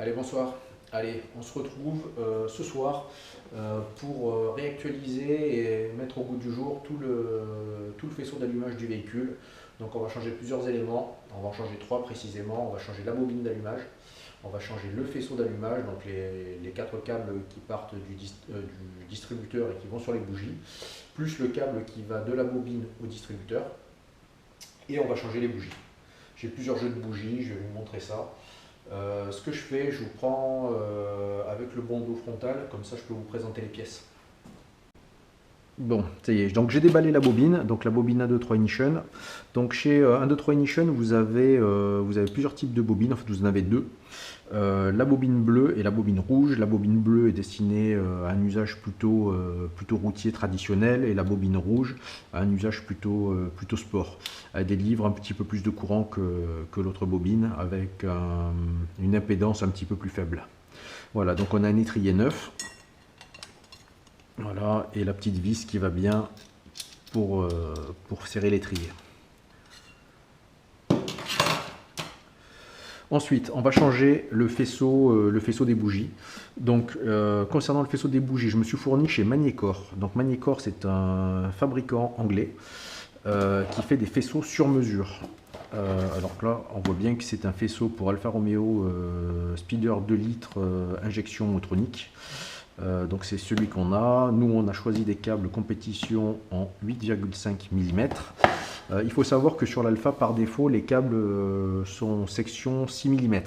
Allez, bonsoir. Allez, on se retrouve ce soir pour réactualiser et mettre au goût du jour tout le faisceau d'allumage du véhicule. Donc on va changer plusieurs éléments, on va en changer trois précisément. On va changer la bobine d'allumage, on va changer le faisceau d'allumage, donc les quatre câbles qui partent du distributeur et qui vont sur les bougies, plus le câble qui va de la bobine au distributeur, et on va changer les bougies. J'ai plusieurs jeux de bougies, je vais vous montrer ça. Ce que je fais, je vous prends avec le bandeau frontal, comme ça je peux vous présenter les pièces. Bon, ça y est, donc j'ai déballé la bobine, donc la bobine 1-2-3 Ignition. Donc chez 1-2-3 Ignition, vous avez plusieurs types de bobines, en fait vous en avez deux. La bobine bleue et la bobine rouge. La bobine bleue est destinée à un usage plutôt routier traditionnel, et la bobine rouge à un usage plutôt sport. Elle délivre un petit peu plus de courant que l'autre bobine, avec une impédance un petit peu plus faible. Voilà, donc on a un étrier neuf. Voilà, et la petite vis qui va bien pour serrer l'étrier. Ensuite, on va changer le faisceau des bougies. Donc, concernant le faisceau des bougies, je me suis fourni chez Magnécor. Donc, Magnécor, c'est un fabricant anglais qui fait des faisceaux sur mesure. Alors là, on voit bien que c'est un faisceau pour Alfa Romeo Speeder 2 litres injection motronique. Donc c'est celui qu'on a. Nous, on a choisi des câbles compétition en 8,5 mm. Il faut savoir que sur l'Alpha, par défaut, les câbles sont section 6 mm.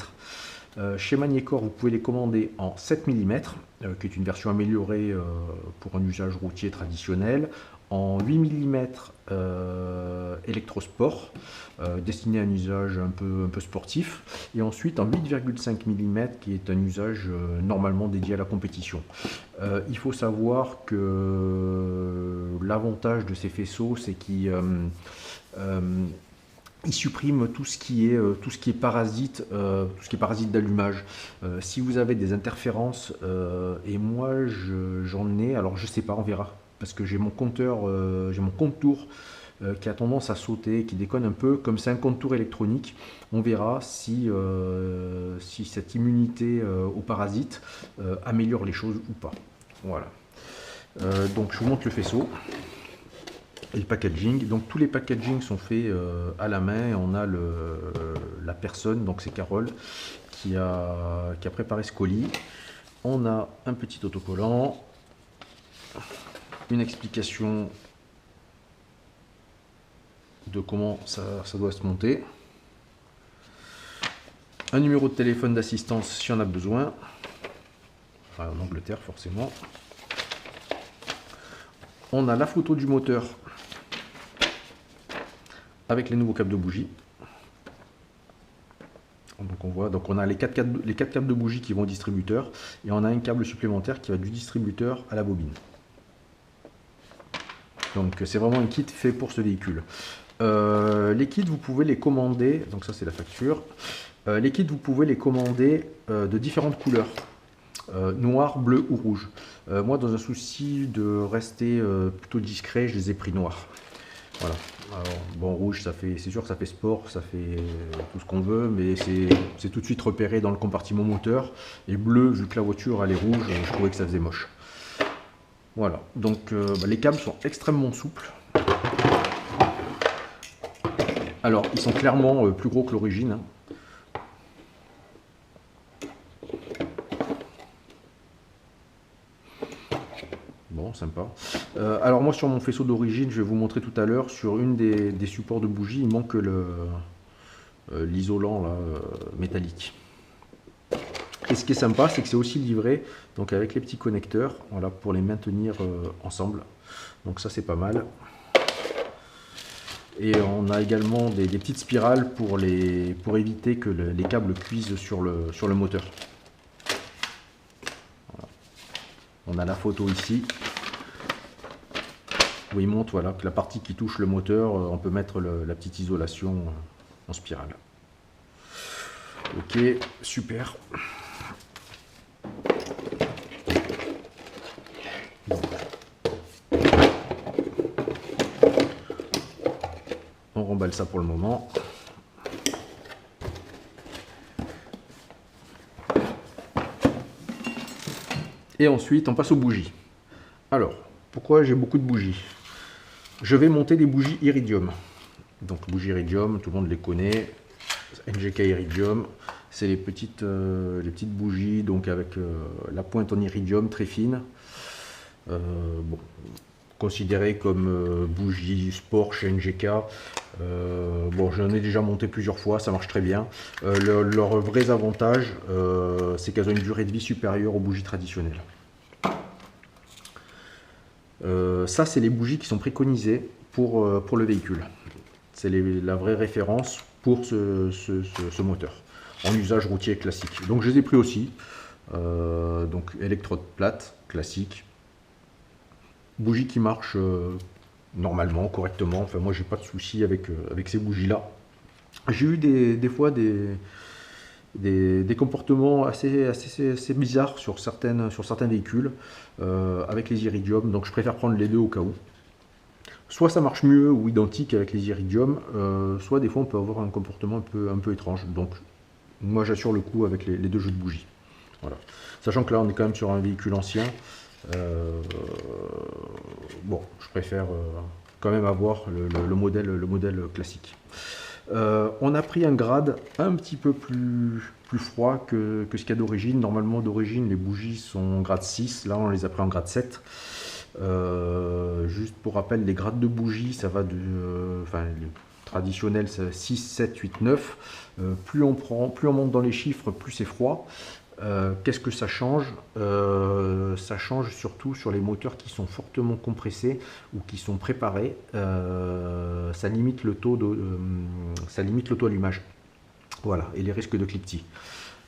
Chez Magnécor, vous pouvez les commander en 7 mm, qui est une version améliorée pour un usage routier traditionnel, en 8 mm électrosport, destiné à un usage un peu sportif, et ensuite en 8,5 mm, qui est un usage normalement dédié à la compétition. Il faut savoir que l'avantage de ces faisceaux, c'est qu'ils supprime tout ce qui est parasite, d'allumage. Si vous avez des interférences, et moi j'en ai, alors je sais pas, on verra, parce que j'ai mon compteur, j'ai mon compte-tour qui a tendance à sauter, qui déconne un peu. Comme c'est un compte-tour électronique, on verra si cette immunité aux parasites améliore les choses ou pas. Voilà. Donc je vous montre le faisceau et le packaging. Donc tous les packagings sont faits à la main. On a la personne, donc c'est Carole, qui a préparé ce colis. On a un petit autocollant, une explication de comment ça doit se monter, un numéro de téléphone d'assistance si on a besoin, enfin, en Angleterre forcément. On a la photo du moteur avec les nouveaux câbles de bougie. Donc on voit, donc on a les quatre câbles de bougie qui vont au distributeur, et on a un câble supplémentaire qui va du distributeur à la bobine. Donc c'est vraiment un kit fait pour ce véhicule. Les kits, vous pouvez les commander, donc ça c'est la facture. Les kits, vous pouvez les commander de différentes couleurs, noir, bleu ou rouge. Moi, dans un souci de rester plutôt discret, je les ai pris noirs. Voilà. Alors, bon, rouge, c'est sûr que ça fait sport, ça fait tout ce qu'on veut, mais c'est tout de suite repéré dans le compartiment moteur. Et bleu, vu que la voiture elle est rouge, je trouvais que ça faisait moche. Voilà. Donc les câbles sont extrêmement souples. Alors, ils sont clairement plus gros que l'origine, hein. Bon, sympa. Alors moi, sur mon faisceau d'origine, je vais vous montrer tout à l'heure, sur une des supports de bougie, il manque l'isolant métallique. Et ce qui est sympa, c'est que c'est aussi livré donc avec les petits connecteurs, voilà, pour les maintenir ensemble. Donc ça, c'est pas mal. Et on a également des petites spirales pour éviter que les câbles cuisent sur le moteur. Voilà. On a la photo ici, où il montre, voilà, que la partie qui touche le moteur, on peut mettre la petite isolation en spirale. Ok, super. On remballe ça pour le moment. Et ensuite, on passe aux bougies. Alors, pourquoi j'ai beaucoup de bougies? Je vais monter des bougies Iridium. Donc, bougies Iridium, tout le monde les connaît. NGK Iridium, c'est les petites bougies donc avec la pointe en iridium très fine. Bon, considérées comme bougies sport chez NGK. Bon, j'en ai déjà monté plusieurs fois, ça marche très bien. Leurs vrais avantages, c'est qu'elles ont une durée de vie supérieure aux bougies traditionnelles. Ça, c'est les bougies qui sont préconisées pour le véhicule. C'est la vraie référence pour ce moteur, en usage routier classique. Donc je les ai pris aussi. Donc électrode plate, classique. Bougie qui marche normalement, correctement. Enfin moi j'ai pas de souci avec ces bougies-là. J'ai eu des fois des comportements assez bizarres sur certains véhicules avec les iridium. Donc je préfère prendre les deux au cas où. Soit ça marche mieux ou identique avec les iridium, soit des fois on peut avoir un comportement un peu étrange. Donc moi j'assure le coup avec les deux jeux de bougies. Voilà. Sachant que là on est quand même sur un véhicule ancien. Bon, je préfère quand même avoir le modèle classique. On a pris un grade un petit peu plus froid que ce qu'il y a d'origine. Normalement d'origine les bougies sont grade 6, là on les a pris en grade 7. Juste pour rappel, les grades de bougies, ça va de, enfin, les traditionnels, 6, 7, 8, 9. Plus on monte dans les chiffres, plus c'est froid. Qu'est-ce que ça change? Ça change surtout sur les moteurs qui sont fortement compressés ou qui sont préparés. Ça limite le taux d'auto-allumage. Voilà, et les risques de cliquetis.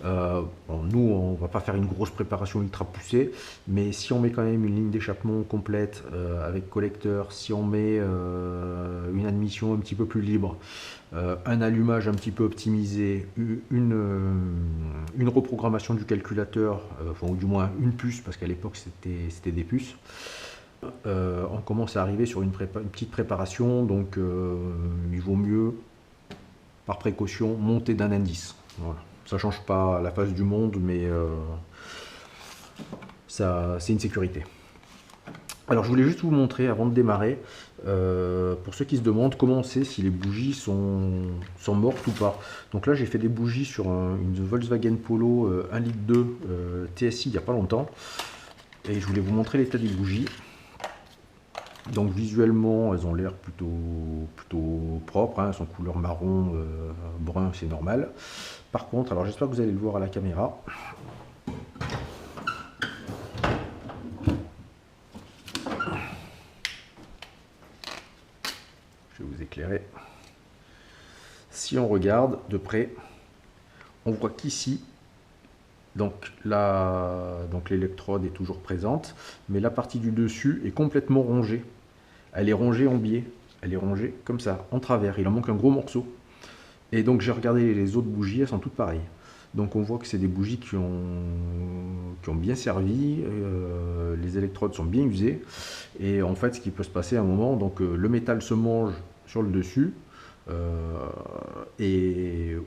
Bon, nous, on va pas faire une grosse préparation ultra poussée, mais si on met quand même une ligne d'échappement complète avec collecteur, si on met une admission un petit peu plus libre, un allumage un petit peu optimisé, une reprogrammation du calculateur, enfin, ou du moins une puce, parce qu'à l'époque c'était des puces, on commence à arriver sur une petite préparation, donc il vaut mieux, par précaution, monter d'un indice. Voilà. Ça change pas la face du monde, mais c'est une sécurité. Alors je voulais juste vous montrer avant de démarrer, pour ceux qui se demandent comment on sait si les bougies sont mortes ou pas. Donc là j'ai fait des bougies sur une Volkswagen Polo 1,2 litre TSI il n'y a pas longtemps. Et je voulais vous montrer l'état des bougies. Donc visuellement elles ont l'air plutôt propres, hein, elles sont couleur marron, brun, c'est normal. Par contre, alors j'espère que vous allez le voir à la caméra. Je vais vous éclairer. Si on regarde de près, on voit qu'ici, donc l'électrode est toujours présente, mais la partie du dessus est complètement rongée. Elle est rongée en biais, elle est rongée comme ça, en travers. Il en manque un gros morceau. Et donc j'ai regardé les autres bougies, elles sont toutes pareilles. Donc on voit que c'est des bougies qui ont bien servi, les électrodes sont bien usées. Et en fait ce qui peut se passer à un moment, donc le métal se mange sur le dessus,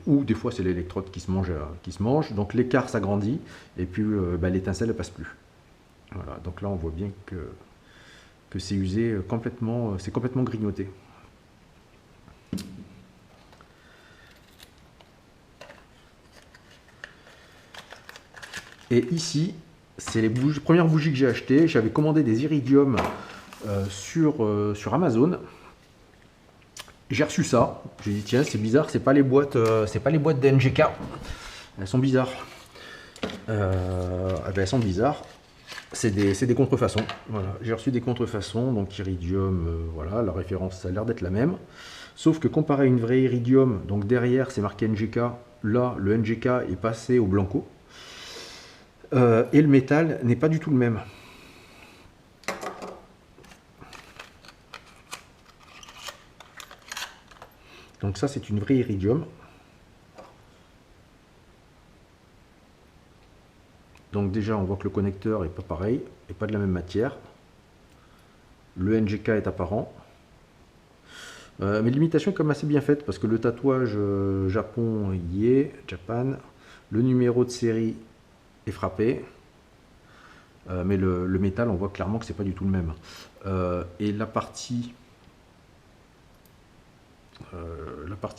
ou des fois c'est l'électrode qui se mange, donc l'écart s'agrandit, et puis l'étincelle ne passe plus. Voilà, donc là on voit bien que c'est usé complètement, c'est complètement grignoté. Et ici, c'est les premières bougies que j'ai achetées. J'avais commandé des iridium sur Amazon. J'ai reçu ça. J'ai dit tiens, c'est bizarre, c'est pas les boîtes d'NGK. Elles sont bizarres. Elles sont bizarres. C'est des contrefaçons. Voilà. J'ai reçu des contrefaçons, donc iridium, voilà, la référence ça a l'air d'être la même. Sauf que comparé à une vraie iridium, donc derrière c'est marqué NGK, là le NGK est passé au blanco. Et le métal n'est pas du tout le même. Donc ça c'est une vraie iridium. Donc déjà on voit que le connecteur n'est pas pareil, et pas de la même matière. Le NGK est apparent. Mais l'imitation est quand même assez bien faite parce que le tatouage Japon y est, Japan. Le numéro de série est frappé. mais le métal, on voit clairement que c'est pas du tout le même. Et la partie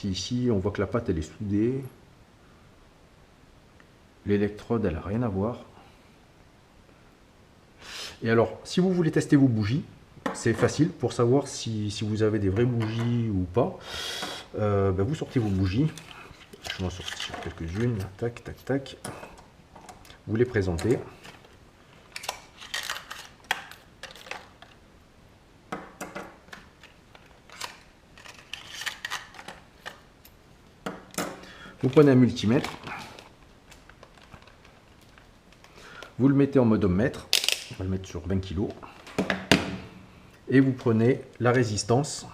ici, on voit que la pâte elle est soudée. L'électrode, elle n'a rien à voir. Et alors, si vous voulez tester vos bougies, c'est facile pour savoir si vous avez des vraies bougies ou pas. Vous sortez vos bougies. Je vais en sortir quelques-unes. Tac, tac, tac. Vous les présentez. Vous prenez un multimètre. Vous le mettez en mode ohm-mètre. On va le mettre sur 20 kg. Et vous prenez la résistance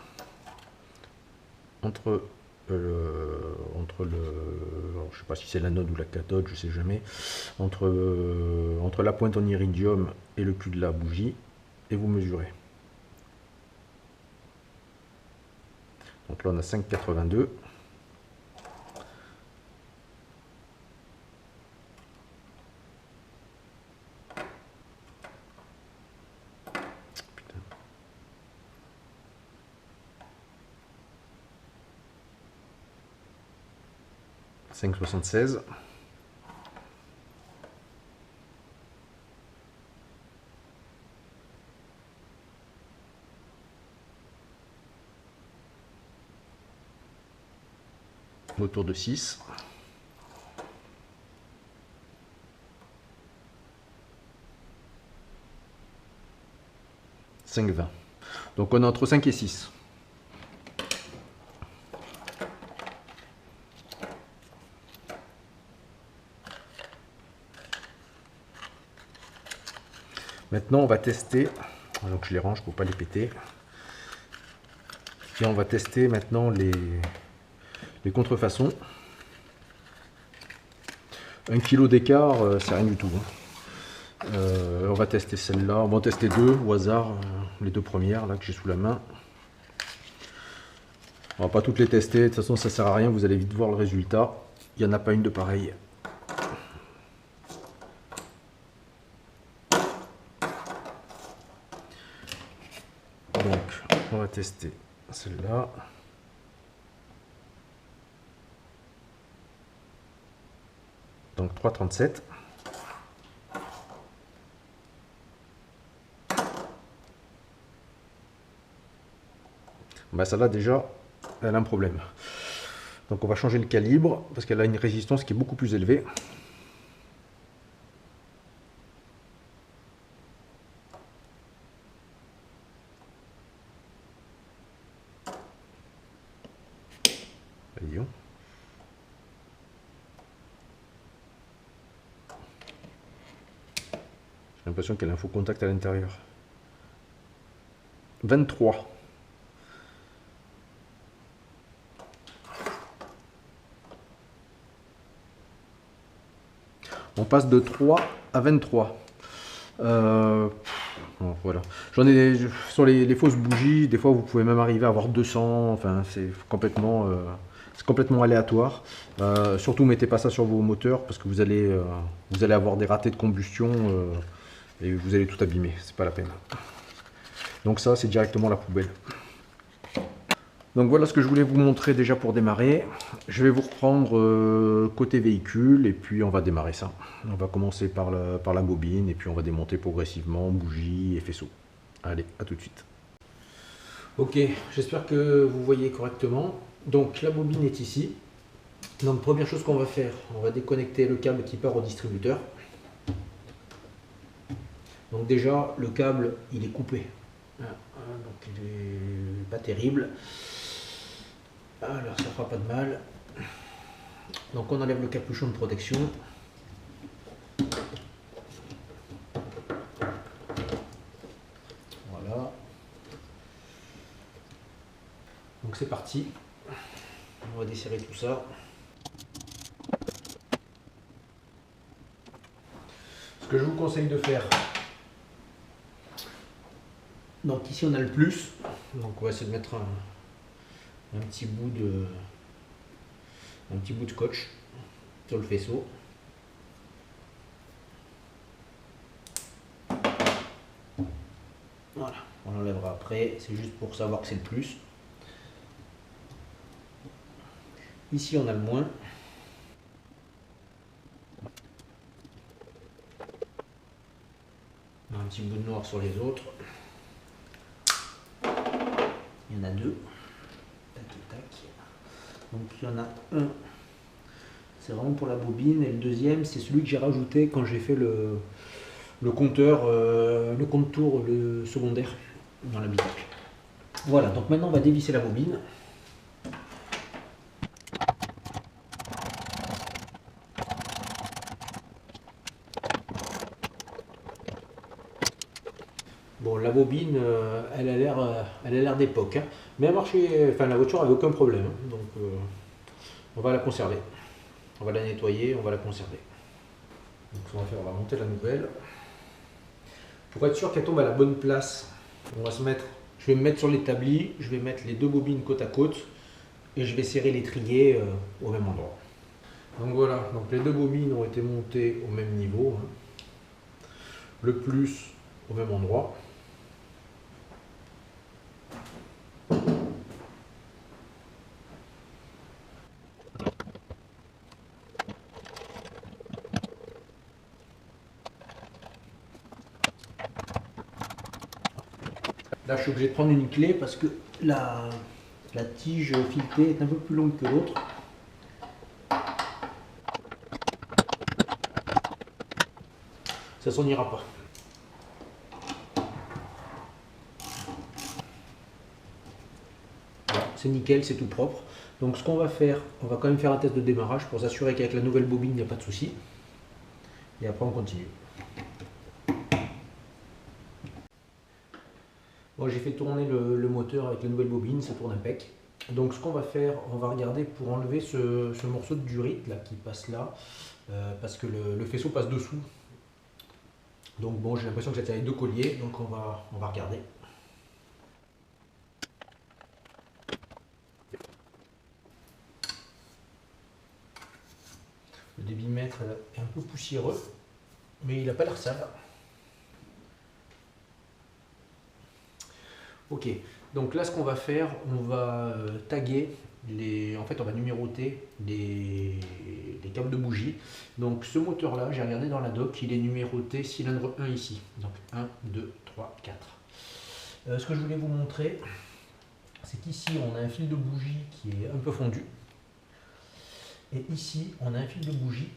entre alors, je sais pas si c'est l'anode ou la cathode, je sais jamais, entre la pointe en iridium et le cul de la bougie, et vous mesurez. Donc là on a 5,82. Putain. 5,76. Autour de 6. « 5,20. » Donc on est entre 5 et 6. Maintenant on va tester, donc je les range pour pas les péter. Et on va tester maintenant les contrefaçons. 1 kg d'écart, c'est rien du tout. On va tester celle-là, on va en tester deux au hasard, les deux premières là que j'ai sous la main. On va pas toutes les tester, de toute façon ça sert à rien, vous allez vite voir le résultat. Il n'y en a pas une de pareille. Donc on va tester celle-là. Donc 3,37. Celle-là déjà, elle a un problème. Donc on va changer le calibre parce qu'elle a une résistance qui est beaucoup plus élevée. Voyons. J'ai l'impression qu'elle a un faux contact à l'intérieur. 23. On passe de 3 à 23. Bon, voilà. J'en ai sur les fausses bougies, des fois vous pouvez même arriver à avoir 200. Enfin, c'est complètement aléatoire. Surtout, mettez pas ça sur vos moteurs parce que vous allez avoir des ratés de combustion et vous allez tout abîmer. C'est pas la peine. Donc ça, c'est directement la poubelle. Donc voilà ce que je voulais vous montrer déjà pour démarrer. Je vais vous reprendre côté véhicule et puis on va démarrer ça. On va commencer par la bobine et puis on va démonter progressivement bougie et faisceau. Allez, à tout de suite. Ok, j'espère que vous voyez correctement. Donc la bobine est ici. Donc première chose qu'on va faire, on va déconnecter le câble qui part au distributeur. Donc déjà le câble il est coupé. Donc il est pas terrible. Alors ça fera pas de mal. Donc on enlève le capuchon de protection. Voilà. Donc c'est parti. On va desserrer tout ça. Ce que je vous conseille de faire. Donc ici on a le plus. Donc on va essayer de mettre un petit bout de scotch sur le faisceau. Voilà, on l'enlèvera après, c'est juste pour savoir que c'est le plus. Ici on a le moins. On a un petit bout de noir sur les autres. Il y en a deux. Tac et tac. Donc il y en a un, c'est vraiment pour la bobine, et le deuxième c'est celui que j'ai rajouté quand j'ai fait le compteur, le compte-tour, le secondaire dans l'habitacle. Voilà, donc maintenant on va dévisser la bobine. Bon, la bobine, elle a l'air d'époque, hein. Mais elle marchait, enfin la voiture avait aucun problème, hein. Donc on va la conserver. On va la nettoyer, on va la conserver. Donc ce qu'on va faire, on va monter la nouvelle. Pour être sûr qu'elle tombe à la bonne place, on va se mettre, je vais me mettre sur l'établi, je vais mettre les deux bobines côte à côte et je vais serrer l'étrier au même endroit. Donc voilà, donc les deux bobines ont été montées au même niveau, hein. Le plus au même endroit. Là, je suis obligé de prendre une clé parce que la tige filetée est un peu plus longue que l'autre. Ça s'en ira pas. Voilà, c'est nickel, c'est tout propre. Donc ce qu'on va faire, on va quand même faire un test de démarrage pour s'assurer qu'avec la nouvelle bobine, il n'y a pas de souci. Et après, on continue. Bon, j'ai fait tourner le moteur avec la nouvelle bobine, ça tourne impec. Donc ce qu'on va faire, on va regarder pour enlever ce morceau de durite là, qui passe là, parce que le faisceau passe dessous. Donc bon, j'ai l'impression que c'était avec deux colliers, donc on va regarder. Le débitmètre est un peu poussiéreux, mais il n'a pas l'air sale. Ok, donc là ce qu'on va faire, on va taguer, en fait on va numéroter les câbles de bougie. Donc ce moteur là, j'ai regardé dans la doc, il est numéroté cylindre 1 ici. Donc 1, 2, 3, 4. Ce que je voulais vous montrer, c'est qu'ici on a un fil de bougie qui est un peu fondu. Et ici on a un fil de bougie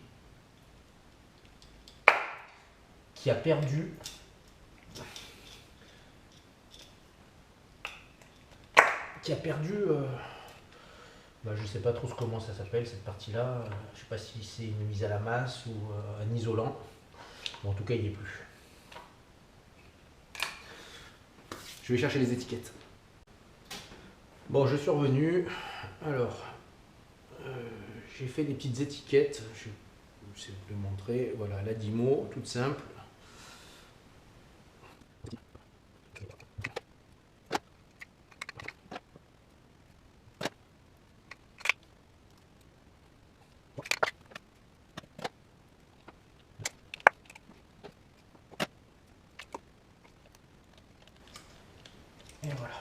qui a perdu je sais pas trop comment ça s'appelle cette partie là, je sais pas si c'est une mise à la masse ou un isolant, bon, en tout cas il n'y est plus. Je vais chercher les étiquettes. Bon, je suis revenu, alors j'ai fait des petites étiquettes, je vais essayer de vous montrer, voilà, la Dymo, toute simple. Et voilà.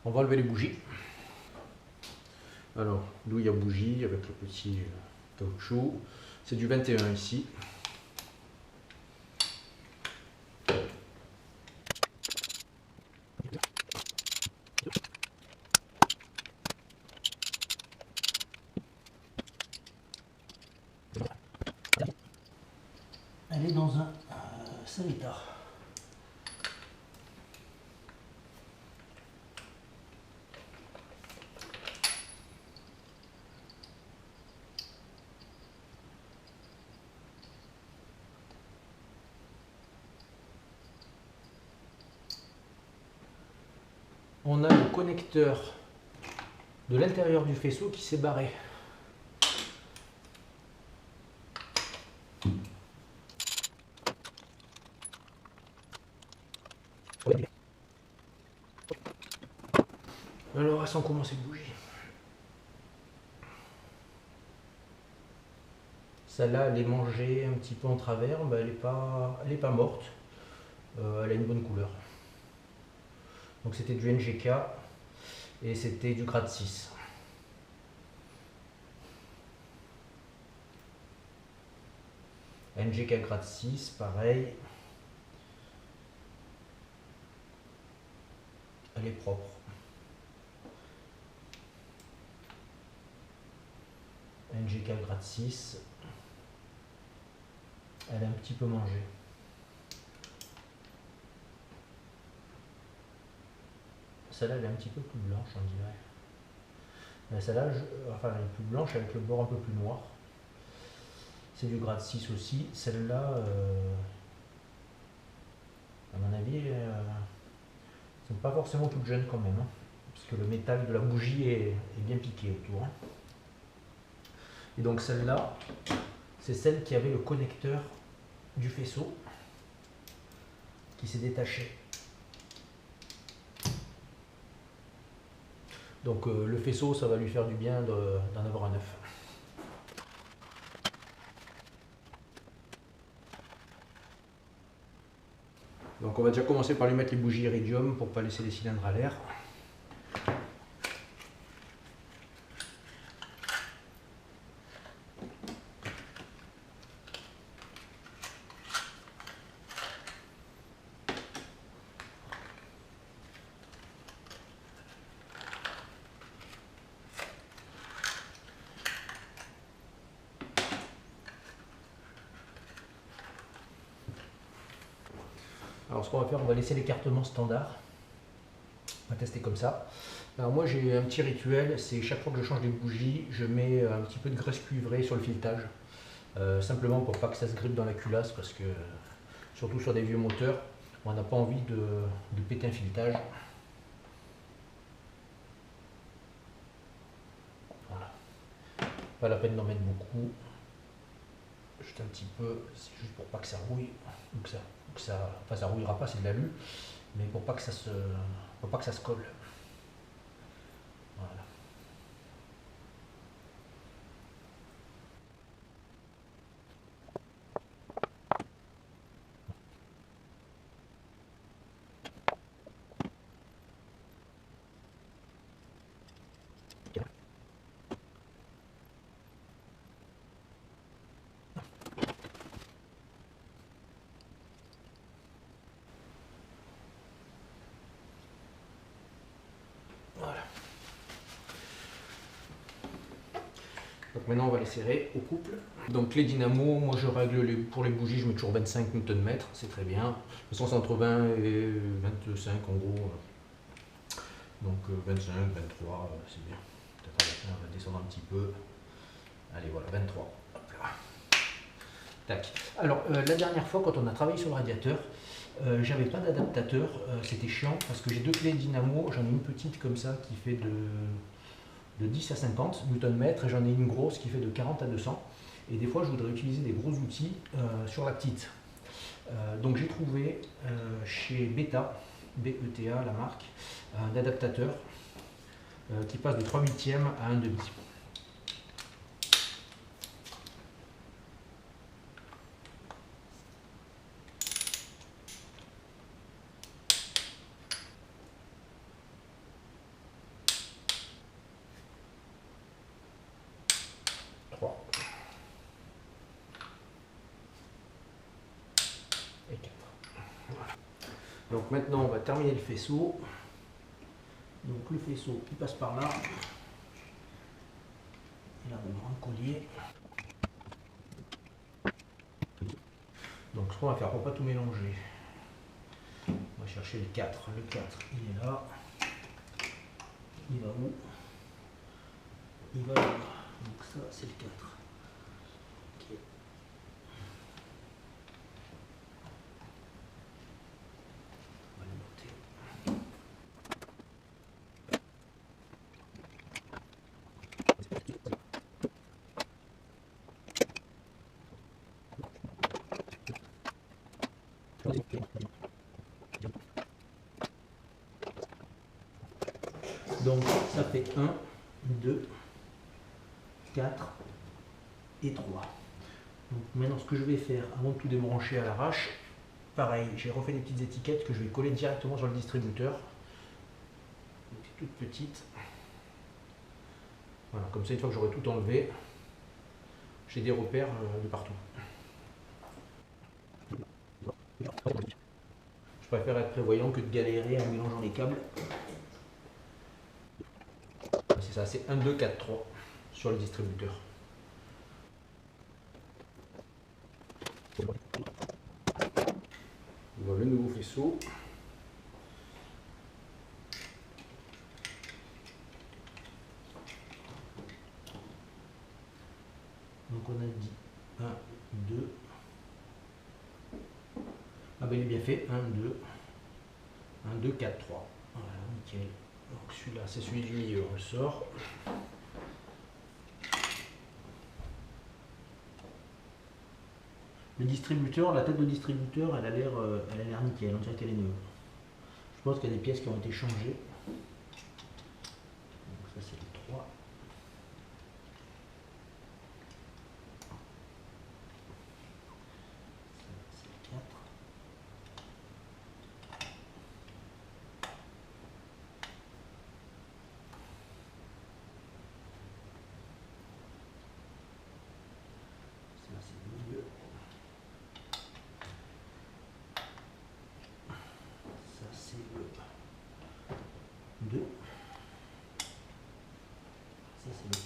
On va enlever les bougies. Alors, douille à bougie avec le petit caoutchouc. C'est du 21 ici. Elle est dans un sale état. On a le connecteur de l'intérieur du faisceau qui s'est barré. Alors, elles sont comment ces bougies? Celle-là, elle est mangée un petit peu en travers, mais elle est pas morte. Elle a une bonne couleur. Donc c'était du NGK et c'était du grade 6. NGK grade 6, pareil. Elle est propre. NGK grade 6. Elle est un petit peu mangée. Celle-là, elle est un petit peu plus blanche, on dirait. Mais celle-là, enfin, elle est plus blanche avec le bord un peu plus noir. C'est du grade 6 aussi. Celle-là, à mon avis, sont pas forcément toutes jeunes quand même. Hein, parce que le métal de la bougie est bien piqué autour. Hein. Et donc celle-là, c'est celle qui avait le connecteur du faisceau qui s'est détaché. Donc le faisceau, ça va lui faire du bien d'en avoir un neuf. Donc on va déjà commencer par lui mettre les bougies iridium pour ne pas laisser les cylindres à l'air. Alors ce qu'on va faire, on va laisser l'écartement standard. On va tester comme ça. Alors moi j'ai un petit rituel, c'est chaque fois que je change les bougies, je mets un petit peu de graisse cuivrée sur le filetage. Simplement pour pas que ça se grippe dans la culasse, parce que surtout sur des vieux moteurs, on n'a pas envie de péter un filetage. Voilà. Pas la peine d'en mettre beaucoup. Juste un petit peu, c'est juste pour pas que ça rouille. Enfin ça rouillera pas, c'est de l'alu, mais pour pas que ça se colle. Voilà. Voilà. Donc maintenant on va les serrer au couple. Donc les dynamos, moi je règle pour les bougies, je mets toujours 25 Nm, c'est très bien. De toute façon c'est entre 20 et 25 en gros. Donc 25, 23, c'est bien. Peut-être à la fin on va descendre un petit peu. Allez voilà, 23. Hop là. Tac. Alors la dernière fois quand on a travaillé sur le radiateur, j'avais pas d'adaptateur, c'était chiant parce que j'ai deux clés dynamo, j'en ai une petite comme ça qui fait de 10 à 50 Nm et j'en ai une grosse qui fait de 40 à 200. Et des fois je voudrais utiliser des gros outils sur la petite. Donc j'ai trouvé chez Beta, BETA la marque, un adaptateur qui passe de 3/8 à 1/2. Et 4. Voilà. Donc maintenant on va terminer le faisceau. Donc le faisceau il passe par là. Et là on aura un collier. Donc ce qu'on va faire pour pas tout mélanger, on va chercher le 4. Le 4 il est là. Il va où? Il va là. Donc ça c'est le 4. Okay. On va le noter. Donc Ça fait 1, 2, 4 et 3. Donc maintenant ce que je vais faire avant de tout débrancher à l'arrache, pareil, j'ai refait des petites étiquettes que je vais coller directement sur le distributeur. Donc, toutes petites. Voilà, comme ça une fois que j'aurai tout enlevé, j'ai des repères de partout. Je préfère être prévoyant que de galérer en mélangeant les câbles. C'est ça, c'est 1, 2, 4, 3 sur le distributeur. Voilà le nouveau faisceau. Donc on a dit 1, 2. Ah ben il est bien fait. 1, 2. 1, 2, 4, 3. Voilà, nickel. Donc celui-là, c'est celui du milieu, on le sort. Le distributeur, la tête de distributeur, elle a l'air nickel, on dirait qu'elle est neuve. Je pense qu'il y a des pièces qui ont été changées. Donc ça c'est le 3. Ça c'est le 4. Ça c'est le milieu. Ça c'est le 2. Ça c'est le 1.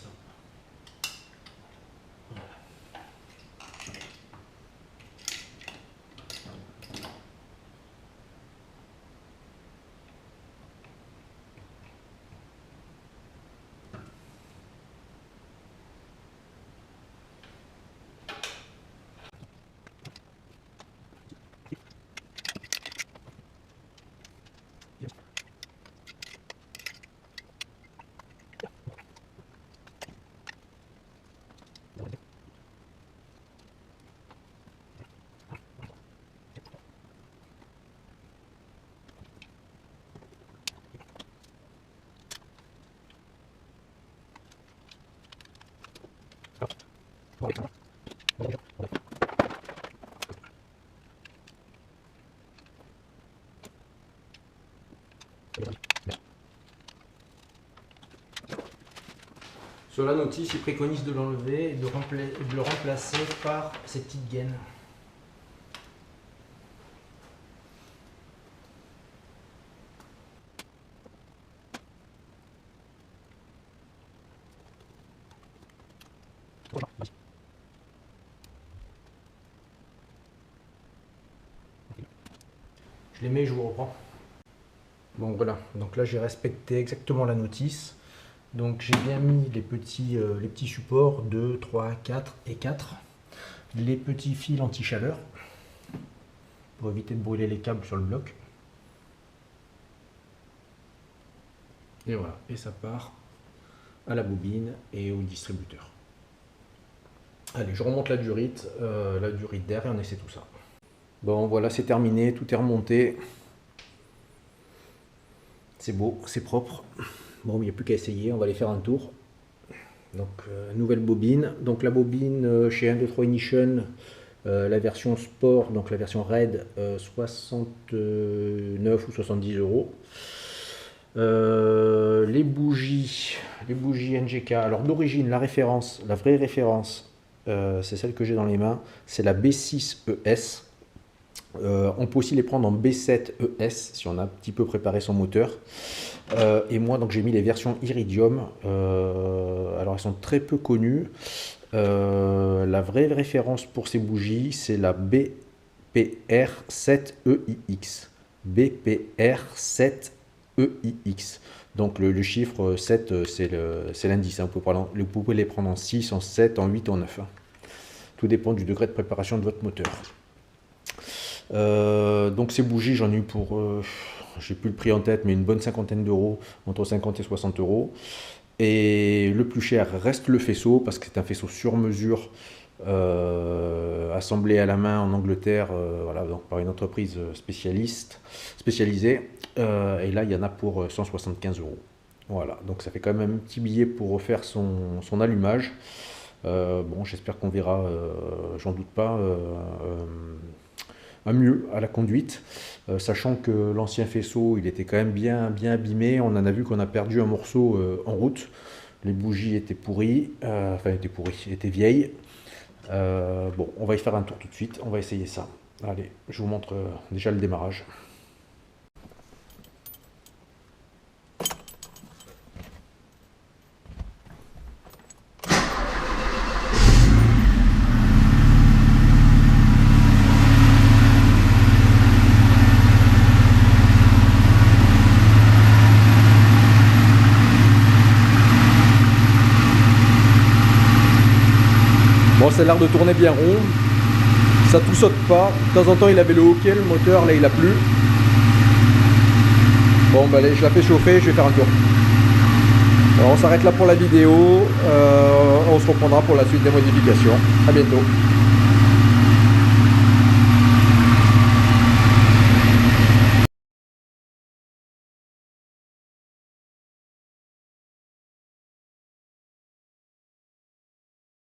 Voilà. Sur la notice, il préconise de l'enlever et de le remplacer par ces petites gaines. Je les mets et je vous reprends. Bon voilà, donc là j'ai respecté exactement la notice. Donc j'ai bien mis les petits supports 2, 3, 4 et 4. Les petits fils anti-chaleur pour éviter de brûler les câbles sur le bloc. Et voilà, et ça part à la bobine et au distributeur. Allez, je remonte la durite d'air et on essaie tout ça. Bon voilà, c'est terminé, tout est remonté. C'est beau, c'est propre. Bon, il n'y a plus qu'à essayer, on va aller faire un tour. Donc, nouvelle bobine. Donc, la bobine chez 1, 2, 3 Ignition, la version Sport, donc la version Red, 69 ou 70 €. Les bougies NGK. Alors, d'origine, la vraie référence, c'est celle que j'ai dans les mains, c'est la B6 ES. On peut aussi les prendre en B7 ES si on a un petit peu préparé son moteur. Et moi, donc j'ai mis les versions Iridium. Alors, elles sont très peu connues. La vraie référence pour ces bougies, c'est la BPR7EIX. BPR7EIX. Donc, le chiffre 7, c'est l'indice. Hein. Vous pouvez les prendre en 6, en 7, en 8, en 9. Hein. Tout dépend du degré de préparation de votre moteur. Donc ces bougies, j'en ai eu pour, j'ai plus le prix en tête, mais une bonne cinquantaine d'euros, entre 50 et 60 €. Et le plus cher reste le faisceau, parce que c'est un faisceau sur mesure, assemblé à la main en Angleterre, voilà, donc par une entreprise spécialisée. Et là, il y en a pour 175 €. Voilà, donc ça fait quand même un petit billet pour refaire son allumage. Bon, j'espère qu'on verra, j'en doute pas, un mieux à la conduite, sachant que l'ancien faisceau, il était quand même bien abîmé. On en a vu qu'on a perdu un morceau en route. Les bougies étaient pourries, étaient vieilles. Bon, on va y faire un tour tout de suite, on va essayer ça. Allez, je vous montre déjà le démarrage. Bon, ça a l'air de tourner bien rond. Ça tout saute pas. De temps en temps, il avait le hockey, le moteur. Là, il a plus. Bon, bah, allez, je la fais chauffer. Je vais faire un tour. Alors, on s'arrête là pour la vidéo. On se reprendra pour la suite des modifications. À bientôt.